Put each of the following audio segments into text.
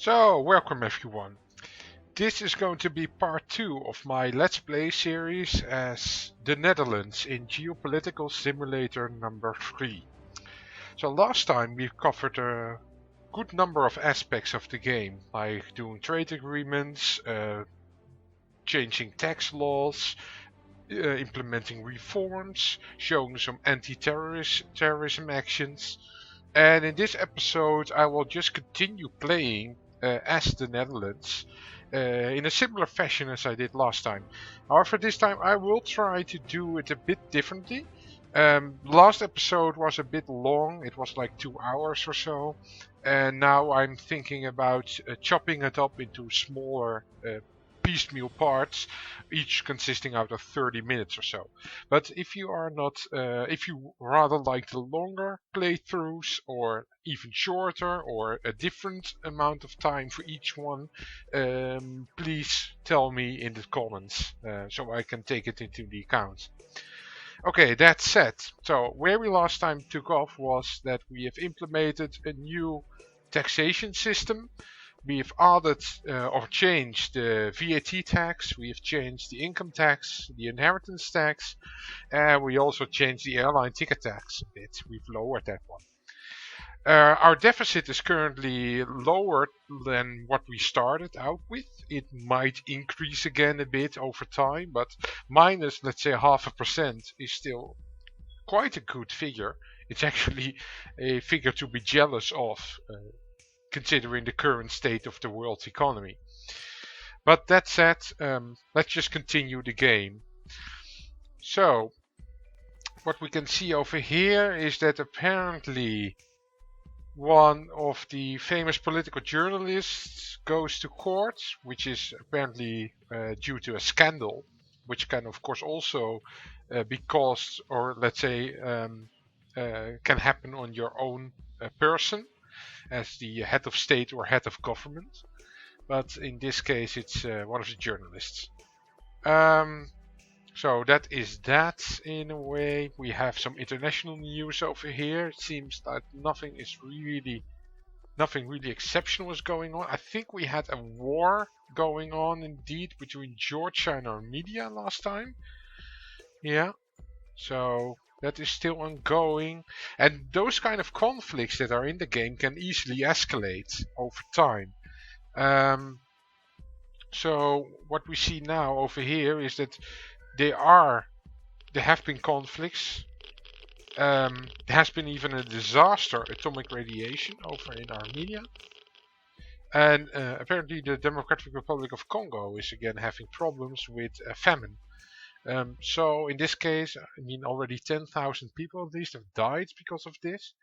So, welcome everyone. This is going to be part 2 of my Let's Play series as the Netherlands in Geopolitical Simulator number 3. So last time we covered a good number of aspects of the game, like doing trade agreements, changing tax laws, implementing reforms, showing some anti-terrorism actions. And in this episode I will just continue playing as the Netherlands in a similar fashion as I did last time. However, this time I will try to do it a bit differently. Last episode was a bit long, it was like 2 hours or so. And now I'm thinking about chopping it up into smaller piecemeal parts, each consisting out of 30 minutes or so. But if you are not, if you rather like the longer playthroughs or even shorter or a different amount of time for each one, please tell me in the comments so I can take it into the account. Okay, that said, so where we last time took off was that we have implemented a new taxation system. We have added or changed the VAT tax, we have changed the income tax, the inheritance tax, and we also changed the airline ticket tax a bit. We've lowered that one. Our deficit is currently lower than what we started out with. It might increase again a bit over time, but minus, let's say, 0.5% is still quite a good figure. It's actually a figure to be jealous of, considering the current state of the world's economy. But that said, let's just continue the game. So, what we can see over here is that apparently one of the famous political journalists goes to court, which is apparently due to a scandal, which can of course also be caused, or let's say can happen on your own person as the head of state or head of government. But in this case it's one of the journalists. So that is that in a way. We have some international news over here. It seems that nothing really exceptional is going on. I think we had a war going on indeed between Georgia and Armenia last time. Yeah. So that is still ongoing. And those kind of conflicts that are in the game can easily escalate over time. So what we see now over here is that there have been conflicts. There has been even a disaster, atomic radiation over in Armenia. And apparently the Democratic Republic of Congo is again having problems with famine. So in this case, I mean, already 10,000 people at least have died because of this.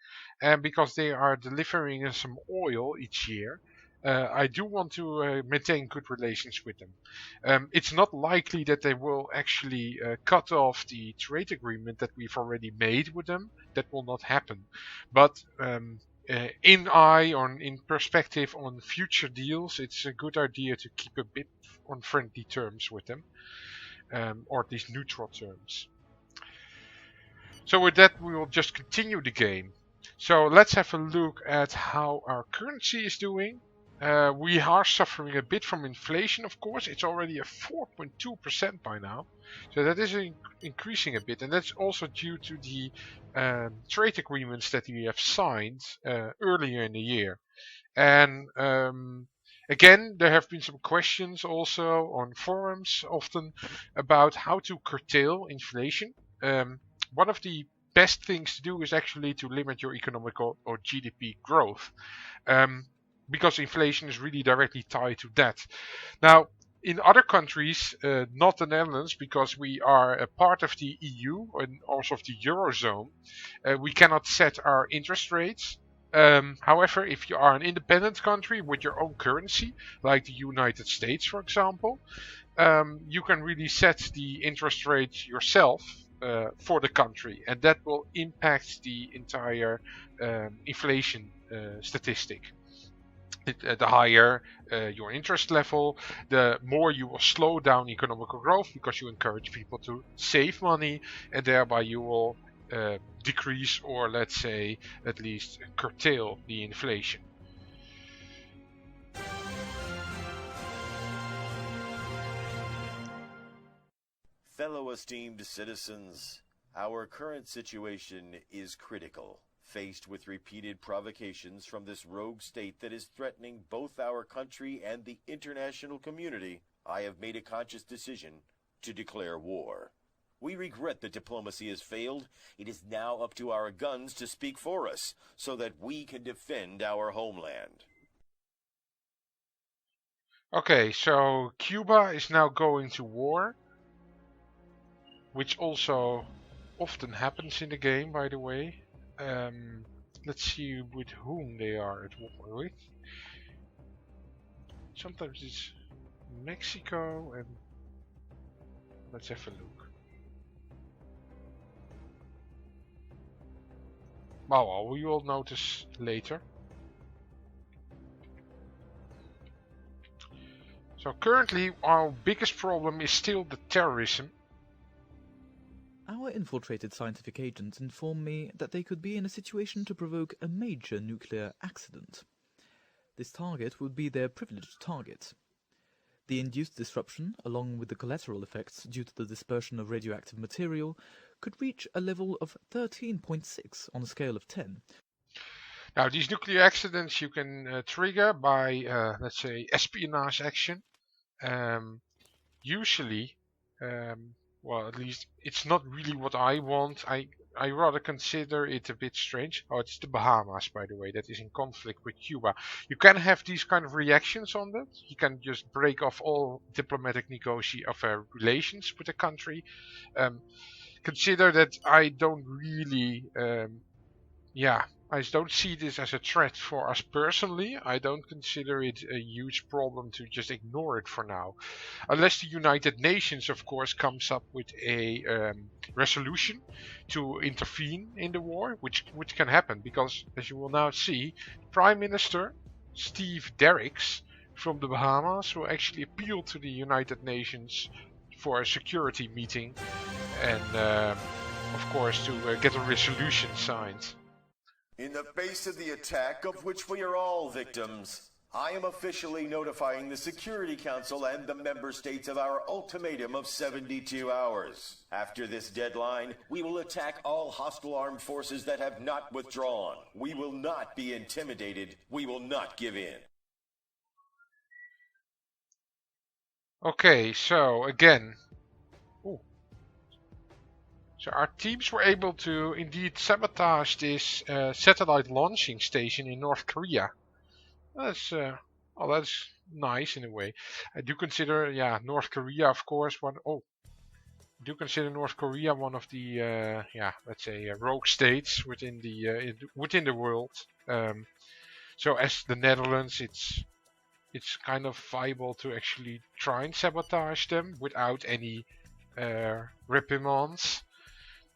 And because they are delivering some oil each year, I do want to maintain good relations with them. It's not likely that they will actually cut off the trade agreement that we've already made with them. That will not happen. But in perspective on future deals, it's a good idea to keep a bit on friendly terms with them. Or at least neutral terms. So with that we will just continue the game. So let's have a look at how our currency is doing. We are suffering a bit from inflation, of course. It's already at 4.2% by now. So that is increasing a bit. And that's also due to the trade agreements that we have signed earlier in the year. And again, there have been some questions also on forums often about how to curtail inflation. One of the best things to do is actually to limit your economical or GDP growth. Because inflation is really directly tied to that. Now, in other countries, not the Netherlands, because we are a part of the EU and also of the Eurozone, we cannot set our interest rates. However, if you are an independent country with your own currency, like the United States, for example, you can really set the interest rate yourself for the country, and that will impact the entire inflation statistic. The higher your interest level, the more you will slow down economical growth because you encourage people to save money, and thereby you will decrease, or let's say at least curtail the inflation. Fellow esteemed citizens, our current situation is critical. Faced with repeated provocations from this rogue state that is threatening both our country and the international community, I have made a conscious decision to declare war. We regret that diplomacy has failed. It is now up to our guns to speak for us, so that we can defend our homeland. Okay, so Cuba is now going to war, which also often happens in the game, by the way. Let's see with whom they are at war with. Sometimes it's Mexico, and let's have a look. Well, we will notice later. So currently our biggest problem is still the terrorism. Our infiltrated scientific agents inform me that they could be in a situation to provoke a major nuclear accident. This target would be their privileged target. The induced disruption, along with the collateral effects due to the dispersion of radioactive material, could reach a level of 13.6 on a scale of 10. Now, these nuclear accidents you can trigger by, let's say, espionage action. Usually, well, at least it's not really what I want. I rather consider it a bit strange. Oh, it's the Bahamas, by the way, that is in conflict with Cuba. You can have these kind of reactions on that. You can just break off all diplomatic relations with a country. Consider that I don't really, I don't see this as a threat for us personally. I don't consider it a huge problem to just ignore it for now. Unless the United Nations, of course, comes up with a resolution to intervene in the war, which can happen. Because, as you will now see, Prime Minister Steve Derricks from the Bahamas will actually appeal to the United Nations for a security meeting and, of course, to get a resolution signed. In the face of the attack of which we are all victims, I am officially notifying the Security Council and the member states of our ultimatum of 72 hours. After this deadline, we will attack all hostile armed forces that have not withdrawn. We will not be intimidated. We will not give in. Okay, so again, so our teams were able to indeed sabotage this satellite launching station in North Korea. That's nice in a way. I do consider, North Korea, of course, one of the, let's say, rogue states within the world. So as the Netherlands, it's kind of viable to actually try and sabotage them without any reprimands.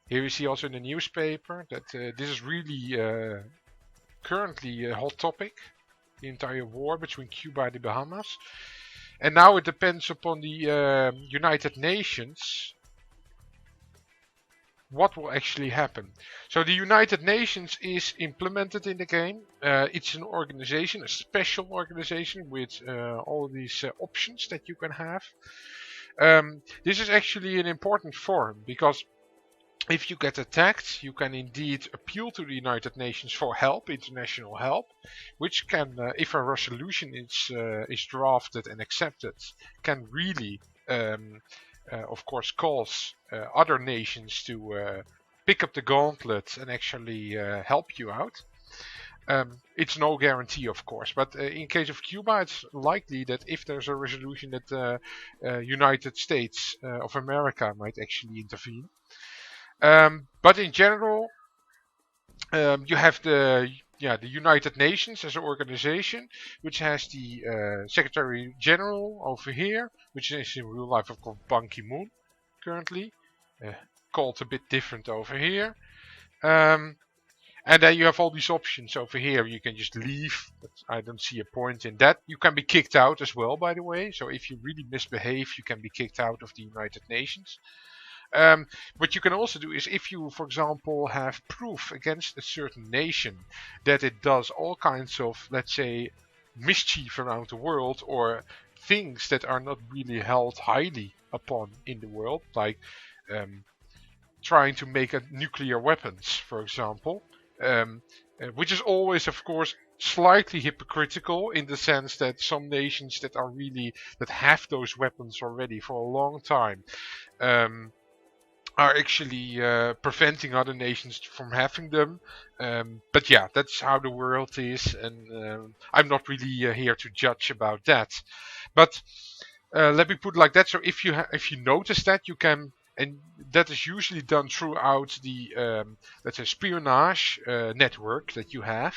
Here we see also in the newspaper that this is really currently a hot topic, the entire war between Cuba and the Bahamas. And now it depends upon the United Nations what will actually happen. So the United Nations is implemented in the game. It's an organization, a special organization with all these options that you can have. This is actually an important forum because if you get attacked, you can indeed appeal to the United Nations for help, international help, which can, if a resolution is drafted and accepted, can really, of course, cause other nations to pick up the gauntlet and actually help you out. It's no guarantee, of course, but in case of Cuba, it's likely that if there's a resolution that United States of America might actually intervene. But in general, you have the United Nations as an organization, which has the Secretary General over here, which is in real life called Ban Ki-moon currently, called a bit different over here. And then you have all these options over here. You can just leave, but I don't see a point in that. You can be kicked out as well, by the way. So if you really misbehave, you can be kicked out of the United Nations. What you can also do is if you, for example, have proof against a certain nation that it does all kinds of, let's say, mischief around the world or things that are not really held highly upon in the world, like trying to make nuclear weapons, for example, which is always, of course, slightly hypocritical in the sense that some nations that have those weapons already for a long time are actually preventing other nations from having them. But yeah, that's how the world is, and I'm not really here to judge about that. But let me put it like that. So if you notice that, you can, and that is usually done throughout the let's say espionage network that you have.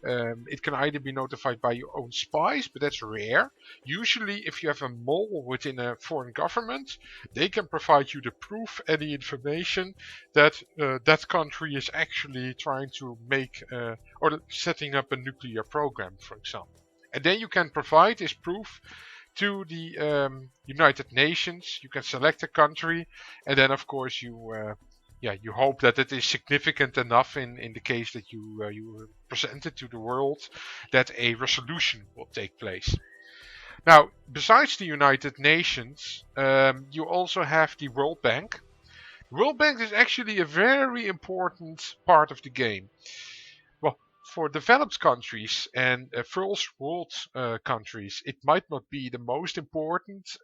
It can either be notified by your own spies, but that's rare. Usually, if you have a mole within a foreign government, they can provide you the proof, any information that that country is actually trying to make or setting up a nuclear program, for example. And then you can provide this proof to the United Nations. You can select a country, and then of course you hope that it is significant enough in the case that you present it to the world, that a resolution will take place. Now, besides the United Nations, you also have the World Bank. The World Bank is actually a very important part of the game. Well, for developed countries and first world countries, it might not be the most important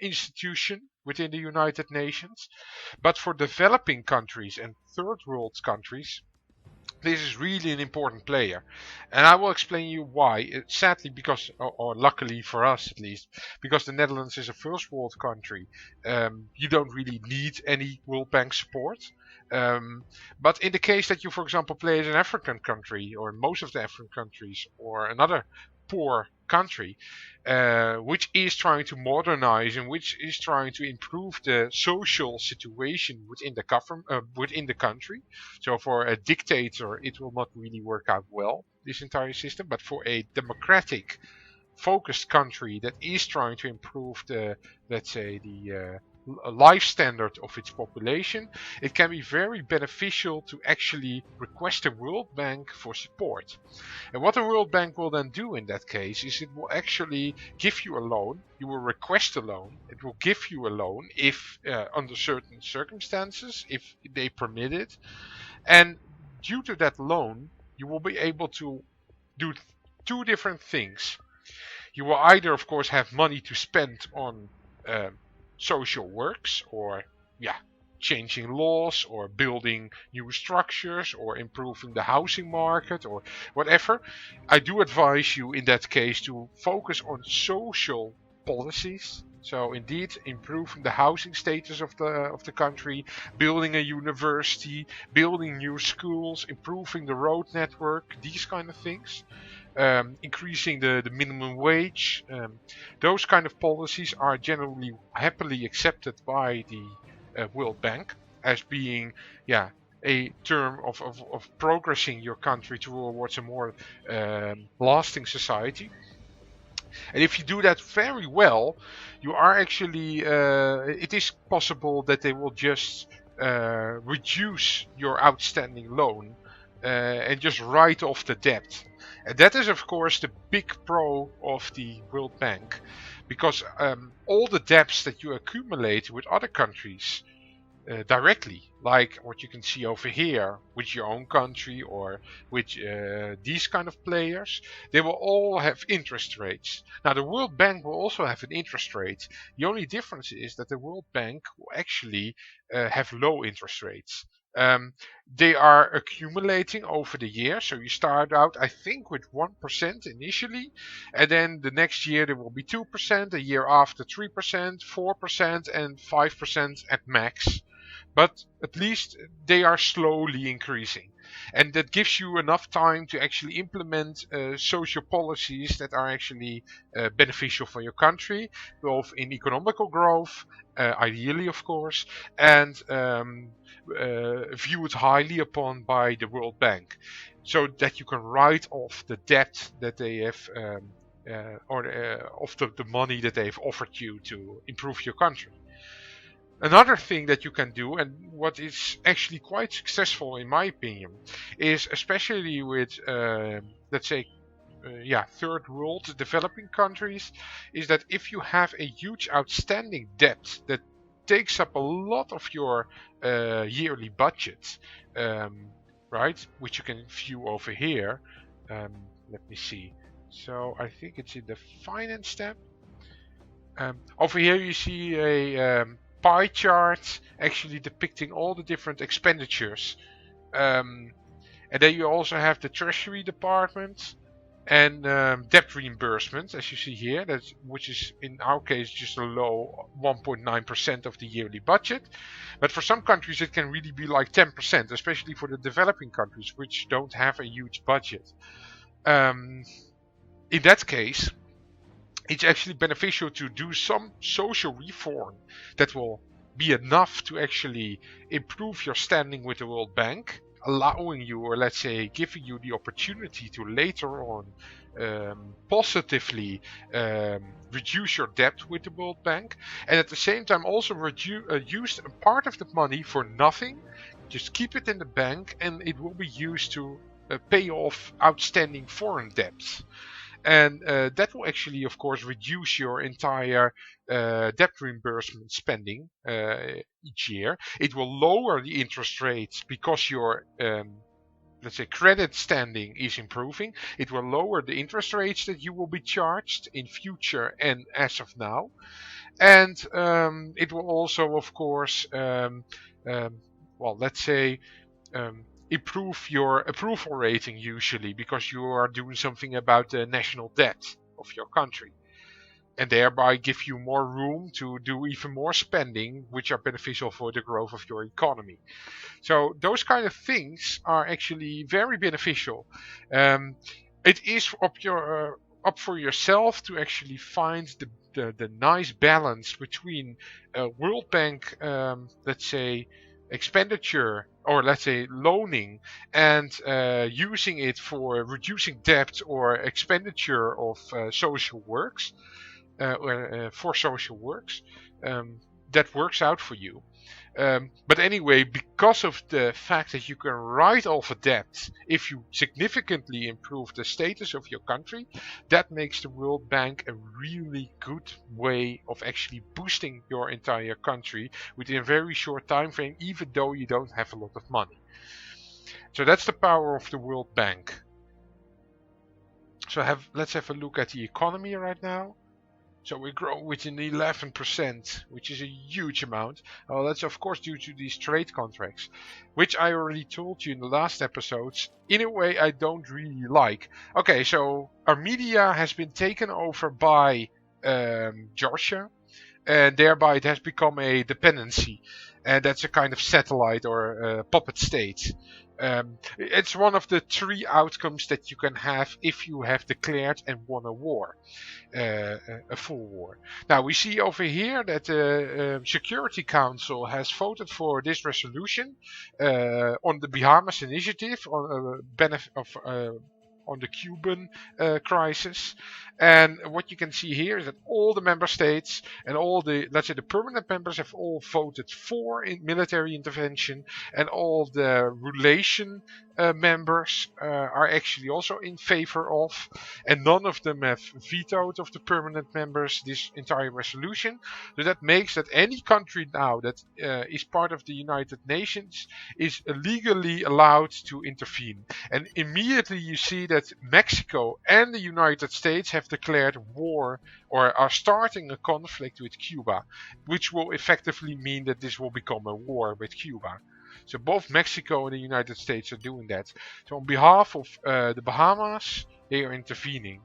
institution within the United Nations, but for developing countries and third world countries, this is really an important player, and I will explain you why. Sadly, because, or luckily for us at least, because the Netherlands is a first world country, you don't really need any World Bank support. But in the case that you, for example, play as an African country, or most of the African countries, or another poor country, which is trying to modernize and which is trying to improve the social situation within the country. So for a dictator, it will not really work out well, this entire system. But for a democratic, focused country that is trying to improve the, let's say, the life standard of its population, it can be very beneficial to actually request the World Bank for support. And what the World Bank will then do in that case is it will actually give you a loan. You will request a loan. It will give you a loan if under certain circumstances, if they permit it. And due to that loan, you will be able to do two different things. You will either, of course, have money to spend on social works, or changing laws, or building new structures, or improving the housing market, or whatever. I do advise you in that case to focus on social policies. So indeed, improving the housing status of the country, building a university, building new schools, improving the road network, these kind of things. Increasing the minimum wage. Those kind of policies are generally happily accepted by the World Bank as being a term of progressing your country towards a more lasting society. And if you do that very well, you are actually, it is possible that they will just reduce your outstanding loan and just write off the debt. And that is, of course, the big pro of the World Bank, because all the debts that you accumulate with other countries directly, like what you can see over here with your own country or with these kind of players, they will all have interest rates. Now the World Bank will also have an interest rate. The only difference is that the World Bank will actually have low interest rates. They are accumulating over the year, so you start out I think with 1% initially, and then the next year there will be 2%, the year after 3%, 4% and 5% at max. But at least they are slowly increasing. And that gives you enough time to actually implement social policies that are actually beneficial for your country, both in economical growth, ideally of course, and viewed highly upon by the World Bank, so that you can write off the debt that they have of the money that they've offered you to improve your country. Another thing that you can do, and what is actually quite successful in my opinion, is especially with, let's say, third world developing countries, is that if you have a huge outstanding debt that takes up a lot of your yearly budget, right, which you can view over here. Let me see. So I think it's in the finance tab. Over here you see a pie chart actually depicting all the different expenditures. And then you also have the Treasury Department and debt reimbursement, as you see here, which is in our case just a low 1.9% of the yearly budget. But for some countries it can really be like 10%, especially for the developing countries which don't have a huge budget. In that case, it's actually beneficial to do some social reform that will be enough to actually improve your standing with the World Bank, allowing you, or let's say giving you the opportunity to later on positively reduce your debt with the World Bank, and at the same time also use a part of the money for nothing. Just keep it in the bank and it will be used to pay off outstanding foreign debts. And that will actually, of course, reduce your entire debt reimbursement spending each year. It will lower the interest rates because your, let's say, credit standing is improving. It will lower the interest rates that you will be charged in future and as of now. And it will also, of course, let's say, improve your approval rating usually, because you are doing something about the national debt of your country, and thereby give you more room to do even more spending, which are beneficial for the growth of your economy. So those kind of things are actually very beneficial. It is up for yourself to actually find the nice balance between World Bank, let's say, expenditure, or let's say loaning, and using it for reducing debt or expenditure of social works, for social works, that works out for you. But anyway, because of the fact that you can write off a debt if you significantly improve the status of your country, that makes the World Bank a really good way of actually boosting your entire country within a very short time frame, even though you don't have a lot of money. So that's the power of the World Bank. So let's have a look at the economy right now. So we grow with an 11%, which is a huge amount. Well, that's of course due to these trade contracts, which I already told you in the last episodes. In a way, I don't really like. Okay, so Armenia has been taken over by Georgia, and thereby it has become a dependency. And that's a kind of satellite or puppet state. It's one of the 3 outcomes that you can have if you have declared and won a war. A full war. Now we see over here that the Security Council has voted for this resolution on the Bahamas initiative on the Cuban crisis. And what you can see here is that all the member states and all the, let's say, the permanent members have all voted for military intervention, and all the relation members are actually also in favor of, and none of them have vetoed of the permanent members this entire resolution. So that makes that any country now that is part of the United Nations is legally allowed to intervene. And immediately you see that Mexico and the United States have declared war, or are starting a conflict with Cuba, which will effectively mean that this will become a war with Cuba. So both Mexico and the United States are doing that. So on behalf of the Bahamas, they are intervening.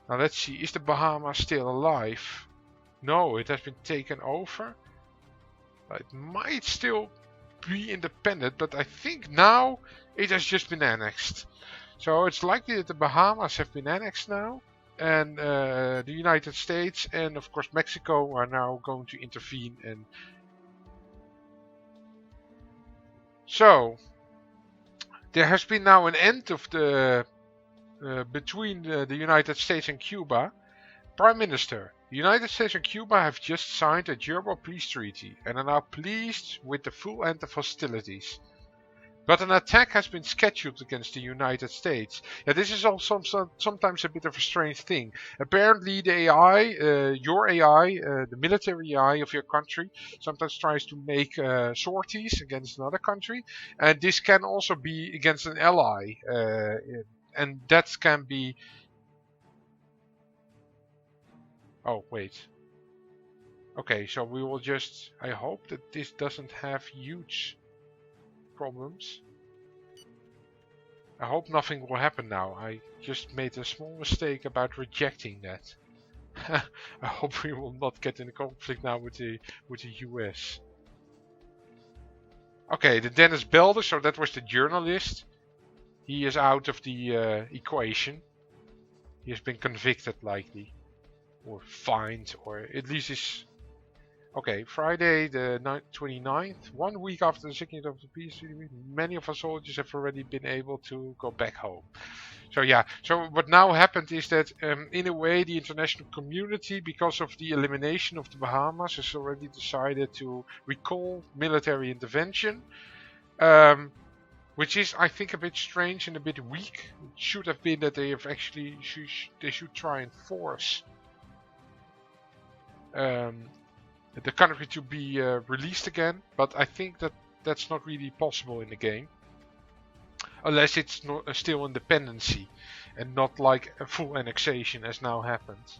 Now let's see, is the Bahamas still alive? No, it has been taken over. It might still be independent, but I think now it has just been annexed. So it's likely that the Bahamas have been annexed now, and the United States and of course Mexico are now going to intervene. And so there has been now an end of the between the United States and Cuba. Prime Minister, the United States and Cuba have just signed a durable peace treaty and are now pleased with the full end of hostilities. But an attack has been scheduled against the United States. Yeah, this is also sometimes a bit of a strange thing. Apparently the AI, your AI, the military AI of your country, sometimes tries to make sorties against another country. And this can also be against an ally. And that can be... Oh, wait. Okay, so we will just... I hope that this doesn't have huge problems. I hope nothing will happen now. I just made a small mistake about rejecting that. I hope we will not get in a conflict now with the US. Okay, the Dennis Belder, so that was the journalist. He is out of the equation. He has been convicted likely. Or fined, or at least is... Okay, Friday the 29th, 1 week after the signature of the peace treaty, many of our soldiers have already been able to go back home. So yeah, so what now happened is that in a way the international community, because of the elimination of the Bahamas, has already decided to recall military intervention, which is I think a bit strange and a bit weak. It should have been that they have actually they should try and force the country to be released again, but I think that that's not really possible in the game. Unless it's not, still independency and not like a full annexation as now happens.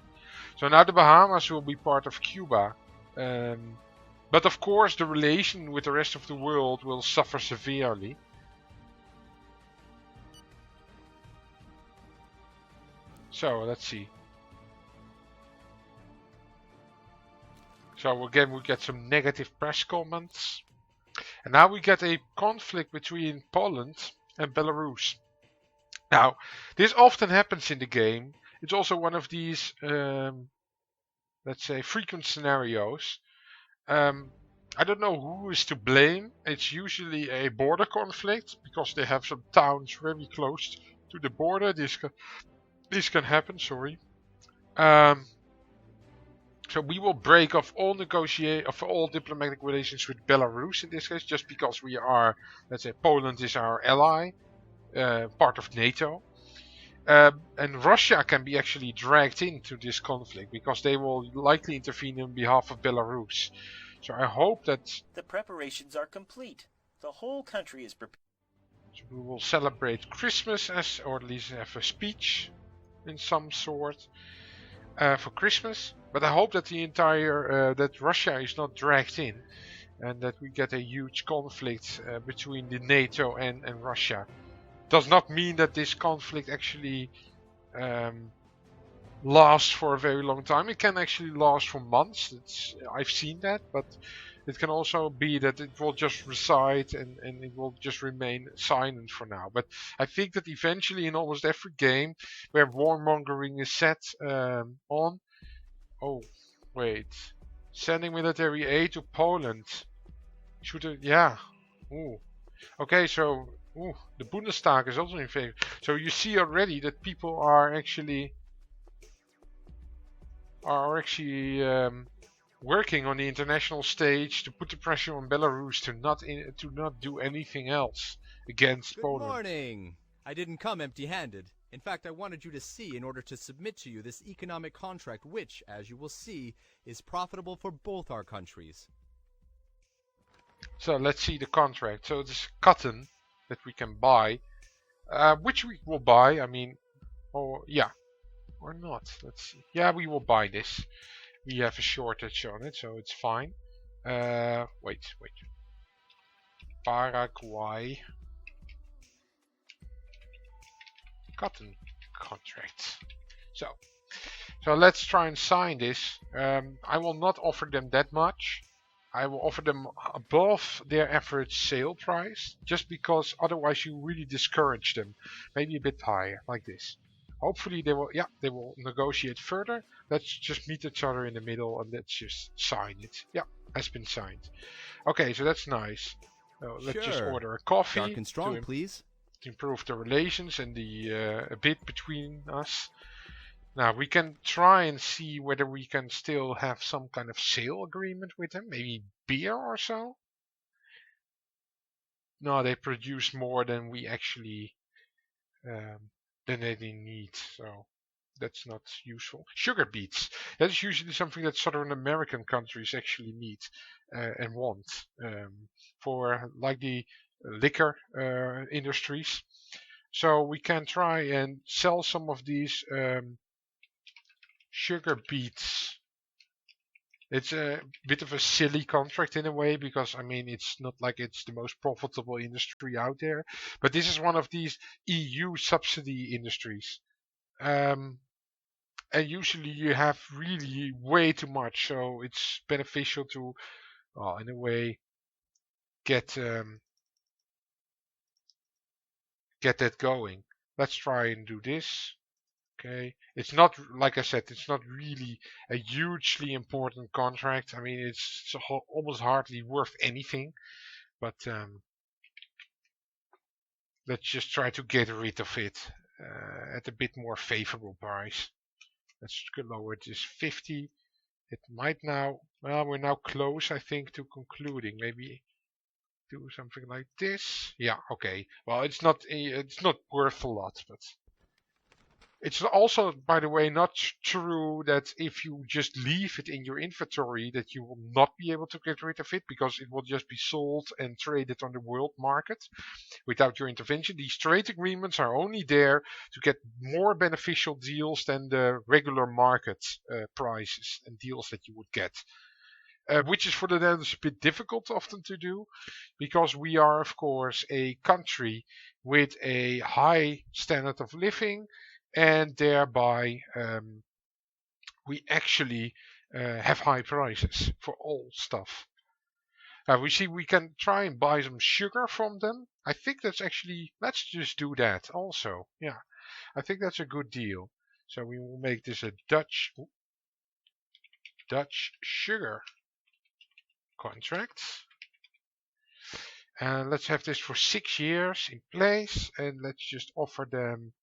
So now the Bahamas will be part of Cuba. But of course the relation with the rest of the world will suffer severely. So let's see. So again we get some negative press comments. And now we get a conflict between Poland and Belarus. Now, this often happens in the game. It's also one of these, let's say, frequent scenarios. I don't know who is to blame. It's usually a border conflict because they have some towns very close to the border. This can happen. Sorry. So we will break off all all diplomatic relations with Belarus in this case, just because we are, let's say, Poland is our ally, part of NATO. And Russia can be actually dragged into this conflict because they will likely intervene on behalf of Belarus. So I hope that the preparations are complete. The whole country is prepared. So we will celebrate Christmas or at least have a speech in some sort for Christmas. But I hope that the entire that Russia is not dragged in, and that we get a huge conflict between the NATO and Russia. Does not mean that this conflict actually lasts for a very long time. It can actually last for months. I've seen that, but it can also be that it will just reside and it will just remain silent for now. But I think that eventually in almost every game where warmongering is set on... Oh, wait. Sending military aid to Poland. Should it... Yeah. Ooh. Okay, so... Ooh, the Bundestag is also in favor. So you see already that people are actually... working on the international stage to put the pressure on Belarus to not do anything else against Poland. Good morning. I didn't come empty-handed. In fact, I wanted you to see in order to submit to you this economic contract which, as you will see, is profitable for both our countries. So let's see the contract. So it's cotton that we can buy, which we will buy. I mean, or yeah, or not. Let's see. Yeah, we will buy this. We have a shortage on it, so it's fine. Wait. Paraguay. Cotton contract. So let's try and sign this. I will not offer them that much. I will offer them above their average sale price, just because otherwise you really discourage them. Maybe a bit higher, like this. Hopefully they will negotiate further. Let's just meet each other in the middle and let's just sign it. Yeah, has been signed. Okay, so that's nice. Let's just order a coffee. Dark and strong, please. To improve the relations and the a bit between us. Now we can try and see whether we can still have some kind of sale agreement with them. Maybe beer or so. No, they produce more than we actually than they need. So that's not useful. Sugar beets. That is usually something that Southern American countries actually need and want for like the liquor industries. So we can try and sell some of these sugar beets. It's a bit of a silly contract in a way because I mean it's not like it's the most profitable industry out there, but this is one of these EU subsidy industries. And usually you have really way too much, so it's beneficial to, well, in a way, get that going. Let's try and do this. Okay, it's not, like I said, it's not really a hugely important contract. I mean, it's almost hardly worth anything, but let's just try to get rid of it at a bit more favorable price. Let's lower this 50. It might now, well, we're now close, I think, to concluding. Maybe do something like this. Yeah, okay. Well, it's not worth a lot, but it's also, by the way, not true that if you just leave it in your inventory that you will not be able to get rid of it, because it will just be sold and traded on the world market without your intervention. These trade agreements are only there to get more beneficial deals than the regular market prices and deals that you would get. Which is for the Netherlands a bit difficult often to do, because we are, of course, a country with a high standard of living, and thereby we actually have high prices for all stuff. We see we can try and buy some sugar from them. I think that's actually, let's just do that also. Yeah, I think that's a good deal. So we will make this a Dutch sugar contract. And let's have this for 6 years in place, and let's just offer them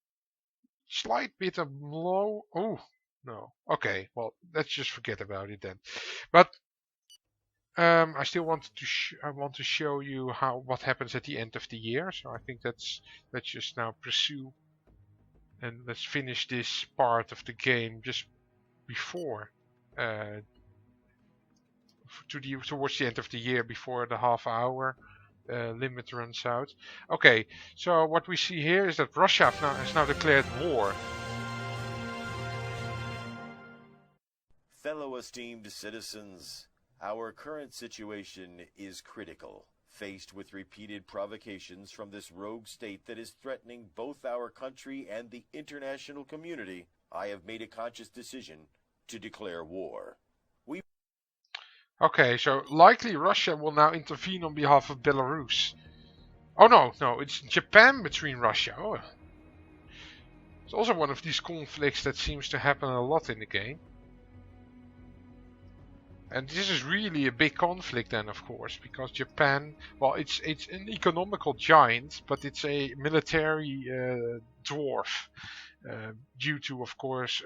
slight bit of low. Oh no, okay, well let's just forget about it then. But I still want to show you what happens at the end of the year. So I think let's just now pursue and let's finish this part of the game just before towards the end of the year, before the half-hour limit runs out. Okay, so what we see here is that Russia has now declared war. Fellow esteemed citizens, our current situation is critical. Faced with repeated provocations from this rogue state that is threatening both our country and the international community, I have made a conscious decision to declare war. Okay, so likely Russia will now intervene on behalf of Belarus. Oh no, it's Japan between Russia. Oh, it's also one of these conflicts that seems to happen a lot in the game. And this is really a big conflict then, of course, because Japan, well, it's an economical giant, but it's a military dwarf. Due to, of course,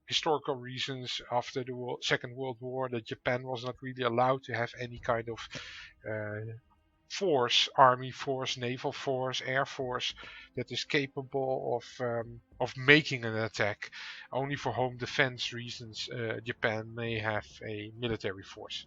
historical reasons after the Second World War, that Japan was not really allowed to have any kind of force, army force, naval force, air force that is capable of making an attack. Only for home defense reasons, Japan may have a military force.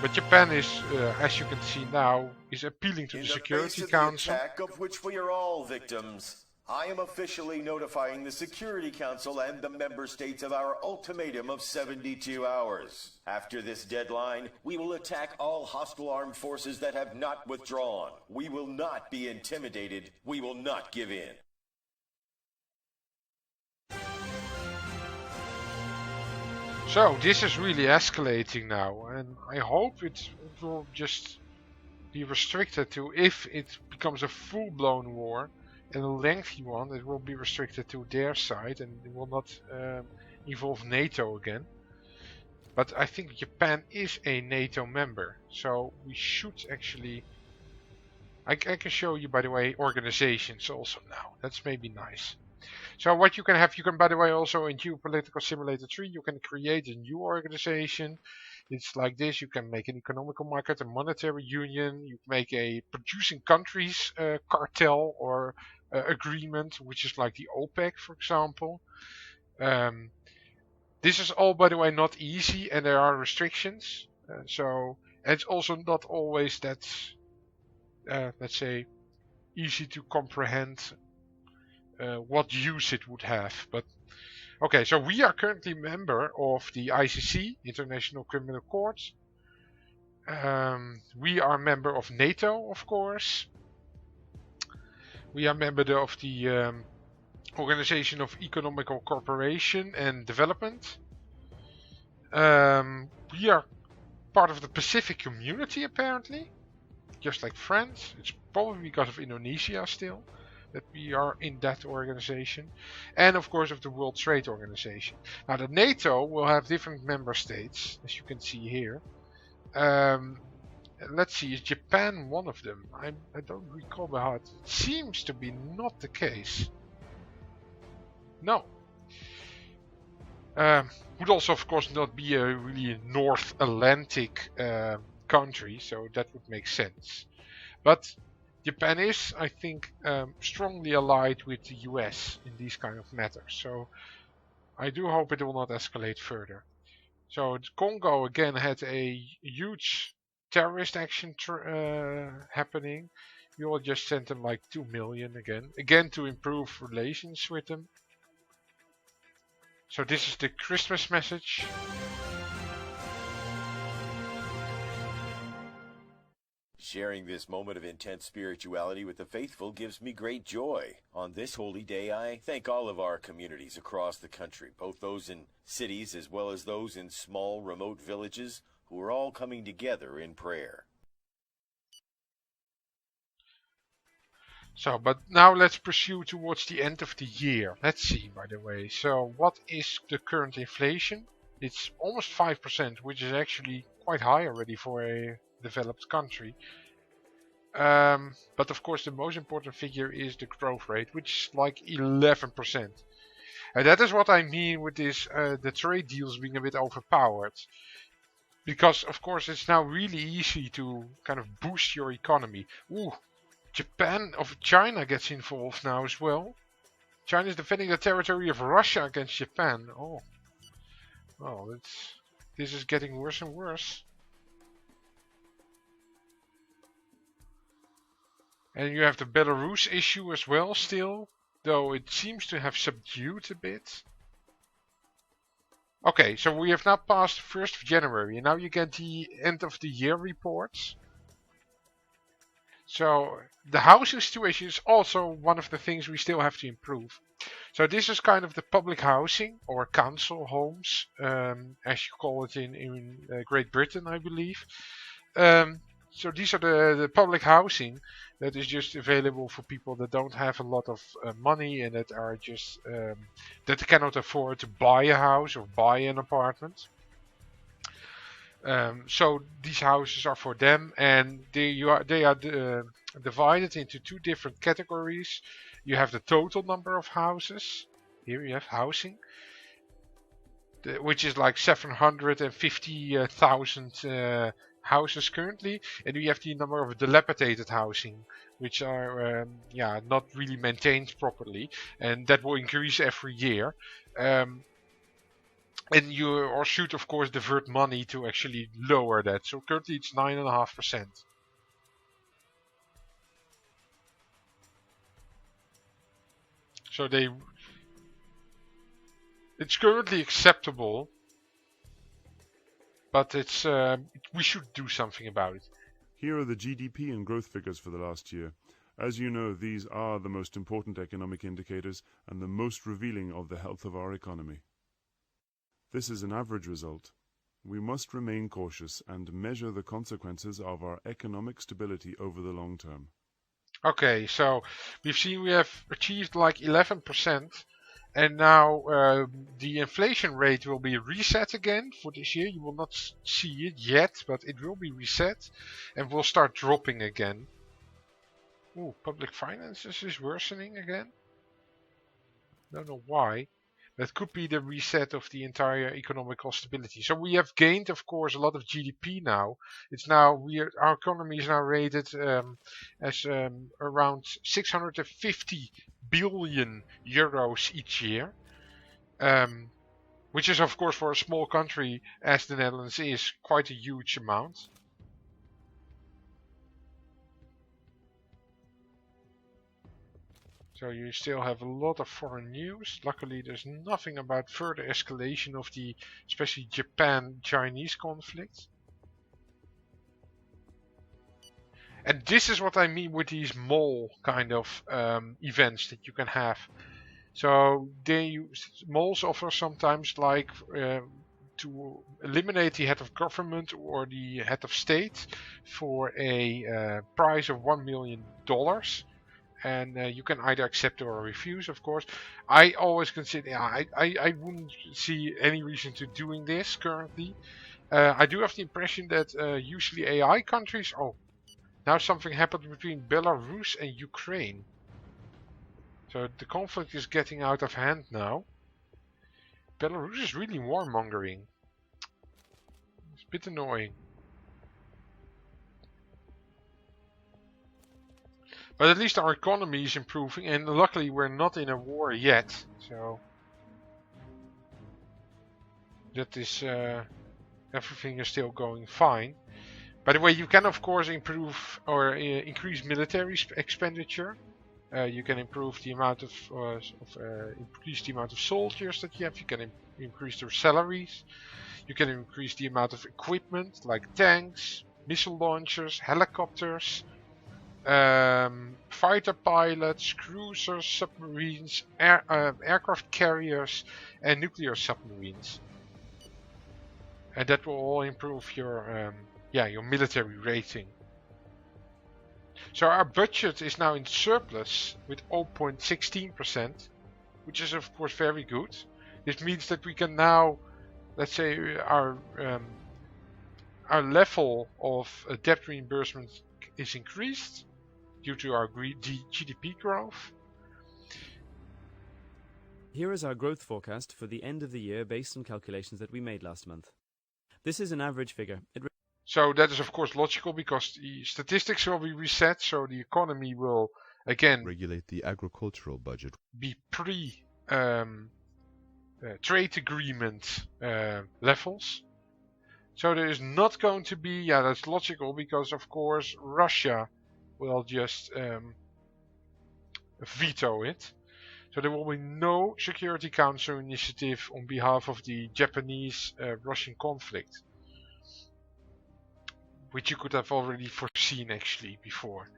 But Japan is, as you can see now, is appealing to the Security Council. In the face of the attack of which we are all victims, I am officially notifying the Security Council and the member states of our ultimatum of 72 hours. After this deadline, we will attack all hostile armed forces that have not withdrawn. We will not be intimidated. We will not give in. So this is really escalating now, and I hope it will just be restricted to, if it becomes a full-blown war and a lengthy one, it will be restricted to their side and it will not involve NATO again. But I think Japan is a NATO member, so we should actually... I can show you, by the way, organizations also now. That's maybe nice. So what you can have, by the way, also in Geopolitical Simulator 3, you can create a new organization. It's like this: you can make an economical market, a monetary union, you make a producing countries cartel or agreement, which is like the OPEC, for example. This is all, by the way, not easy, and there are restrictions. So it's also not always that, let's say, easy to comprehend what use it would have. But okay, so we are currently member of the ICC, International Criminal Court. We are member of NATO, of course. We are member of the Organization of Economical Cooperation and Development. We are part of the Pacific Community, apparently, just like France. It's probably because of Indonesia still that we are in that organization, and of course of the World Trade Organization. Now the NATO will have different member states, as you can see here. Let's see, is Japan one of them? I don't recall by heart. It seems to be not the case. No. Would also, of course, not be a really North Atlantic country, so that would make sense. But Japan is, I think, strongly allied with the US in these kind of matters. So I do hope it will not escalate further. So Congo again had a huge terrorist action happening. We all just sent them like 2 million again to improve relations with them. So this is the Christmas message. Sharing this moment of intense spirituality with the faithful gives me great joy. On this holy day, I thank all of our communities across the country, both those in cities as well as those in small, remote villages, who are all coming together in prayer. So, but now let's pursue towards the end of the year. Let's see, by the way. So, what is the current inflation? It's almost 5%, which is actually quite high already for a developed country. But of course the most important figure is the growth rate, which is like 11%. And that is what I mean with this the trade deals being a bit overpowered. Because of course it's now really easy to kind of boost your economy. Ooh, China gets involved now as well. China is defending the territory of Russia against Japan. Oh, well, this is getting worse and worse. And you have the Belarus issue as well still, though it seems to have subdued a bit. Okay, so we have now passed 1st of January, and now you get the end of the year reports. So the housing situation is also one of the things we still have to improve. So this is kind of the public housing, or council homes, as you call it in Great Britain, I believe. So these are the public housing that is just available for people that don't have a lot of money and that are just that cannot afford to buy a house or buy an apartment. So these houses are for them, and they are divided into 2 different categories. You have the total number of houses. Here you have housing, which is like 750,000 houses currently, and we have the number of dilapidated housing, which are not really maintained properly, and that will increase every year. And you should of course divert money to actually lower that. So currently it's 9.5%. So it's currently acceptable, but it's we should do something about it. Here are the GDP and growth figures for the last year. As you know, these are the most important economic indicators and the most revealing of the health of our economy. This is an average result. We must remain cautious and measure the consequences of our economic stability over the long term. Okay, so we've seen we have achieved like 11%, and now the inflation rate will be reset again for this year. You will not see it yet, but it will be reset and will start dropping again. Ooh, public finances is worsening again. Don't know why, That could be the reset of the entire economical stability. So we have gained, of course, a lot of GDP now. It's now our economy is now rated as around 650 billion euros each year, which is, of course, for a small country as the Netherlands is quite a huge amount. So you still have a lot of foreign news. Luckily, there's nothing about further escalation of the, especially Japan-Chinese conflict. And this is what I mean with these mole kind of events that you can have. So moles offer sometimes like to eliminate the head of government or the head of state for a price of $1 million. And you can either accept or refuse, of course. I always consider, I wouldn't see any reason to doing this currently. I do have the impression that usually AI countries, now something happened between Belarus and Ukraine. So the conflict is getting out of hand now. Belarus is really warmongering. It's a bit annoying. But at least our economy is improving, and luckily we're not in a war yet. So that is everything is still going fine. By the way, you can of course improve or increase military expenditure. You can improve the amount of increase the amount of soldiers that you have. You can increase their salaries. You can increase the amount of equipment like tanks, missile launchers, helicopters. Fighter pilots, cruisers, submarines, aircraft carriers, and nuclear submarines, and that will all improve your military rating. So our budget is now in surplus with 0.16%, which is of course very good. This means that we can now, let's say, our level of debt reimbursement is increased due to our GDP growth. Here is our growth forecast for the end of the year based on calculations that we made last month. This is an average figure. So that is of course logical because the statistics will be reset, so the economy will again regulate the agricultural budget. Be trade agreement levels. So there is not going to be, that's logical because of course Russia will just veto it. So there will be no Security Council initiative on behalf of the Japanese-Russian conflict, which you could have already foreseen actually before.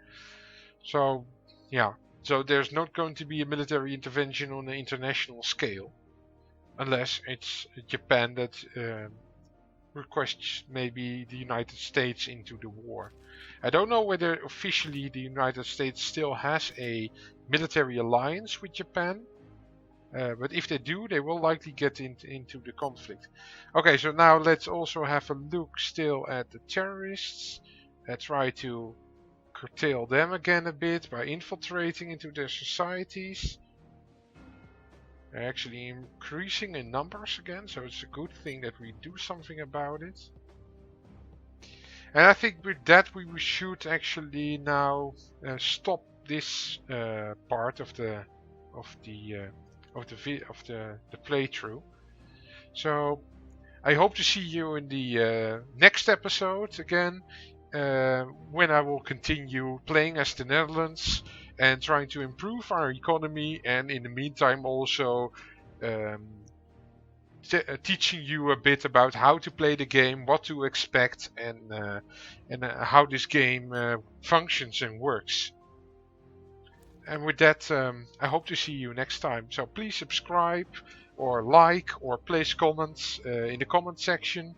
So so there's not going to be a military intervention on an international scale, unless it's Japan that requests maybe the United States into the war. I don't know whether officially the United States still has a military alliance with Japan, but if they do, they will likely get into the conflict. Okay, so now let's also have a look still at the terrorists. Try to curtail them again a bit by infiltrating into their societies. They're actually increasing in numbers again, so it's a good thing that we do something about it. And I think with that we should actually now stop this part of the playthrough. So I hope to see you in the next episode again, when I will continue playing as the Netherlands and trying to improve our economy, and in the meantime also teaching you a bit about how to play the game, what to expect, and how this game functions and works. And with that, I hope to see you next time. So please subscribe or like or place comments in the comment section.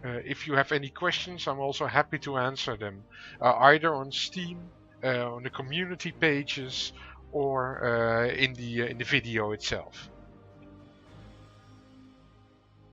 If you have any questions, I'm also happy to answer them, either on Steam, on the community pages, or in the video itself.